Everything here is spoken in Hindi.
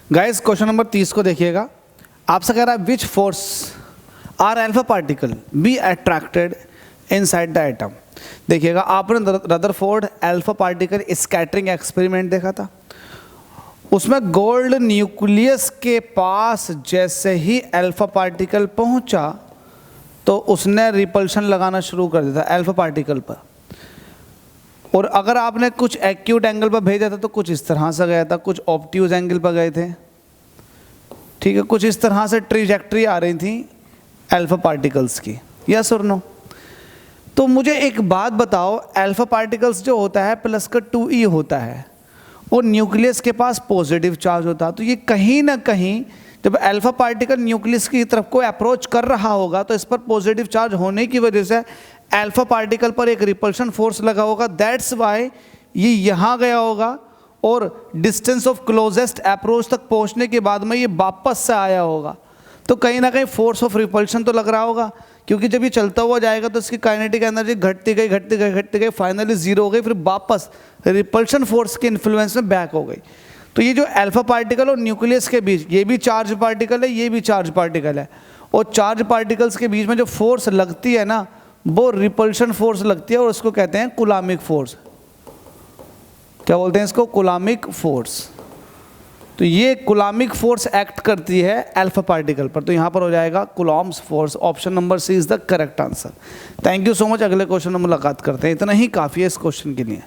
गाइस क्वेश्चन नंबर 30 को देखिएगा। आपसे कह रहा है which force are alpha particle be attracted inside the atom. देखिएगा, आपने Rutherford alpha particle scattering experiment देखा था। उसमें गोल्ड न्यूक्लियस के पास जैसे ही अल्फा पार्टिकल पहुंचा तो उसने रिपल्शन लगाना शुरू कर दिया था अल्फा पार्टिकल पर। और अगर आपने कुछ एक्यूट एंगल पर भेजा था तो कुछ इस तरह से गया था, कुछ ऑब्ट्यूज एंगल पर गए थे, ठीक है, कुछ इस तरह से ट्रिजेक्ट्री आ रही थी अल्फा पार्टिकल्स की। यस और नो? तो मुझे एक बात बताओ, अल्फा पार्टिकल्स जो होता है प्लस का 2e होता है और न्यूक्लियस के पास पॉजिटिव चार्ज होता है, तो ये कहीं ना कहीं जब अल्फा पार्टिकल न्यूक्लियस की तरफ को अप्रोच कर रहा होगा तो इस पर पॉजिटिव चार्ज होने की वजह से अल्फा पार्टिकल पर एक रिपल्शन फोर्स लगा होगा। दैट्स वाई ये यहाँ गया होगा और डिस्टेंस ऑफ क्लोजेस्ट अप्रोच तक पहुँचने के बाद में ये वापस से आया होगा। तो कहीं ना कहीं फोर्स ऑफ रिपल्शन तो लग रहा होगा, क्योंकि जब ये चलता हुआ जाएगा तो इसकी काइनेटिक एनर्जी घटती गई, फाइनली जीरो हो गई, फिर वापस रिपल्शन फोर्स के इन्फ्लुएंस में बैक हो गई। तो ये जो अल्फा पार्टिकल और न्यूक्लियस के बीच, ये भी चार्ज पार्टिकल है, ये भी चार्ज पार्टिकल है, और चार्ज पार्टिकल्स के बीच में जो फोर्स लगती है ना, वो रिपल्शन फोर्स लगती है और उसको कहते हैं कूलामिक फोर्स। क्या बोलते हैं इसको? कूलामिक फोर्स। तो ये कूलामिक फोर्स एक्ट करती है अल्फा पार्टिकल पर। तो यहाँ पर हो जाएगा Coulomb's force. Option number C is the correct answer. Thank you so much. अगले क्वेश्चन में मुलाकात करते हैं। इतना ही काफ़ी है इस क्वेश्चन के लिए।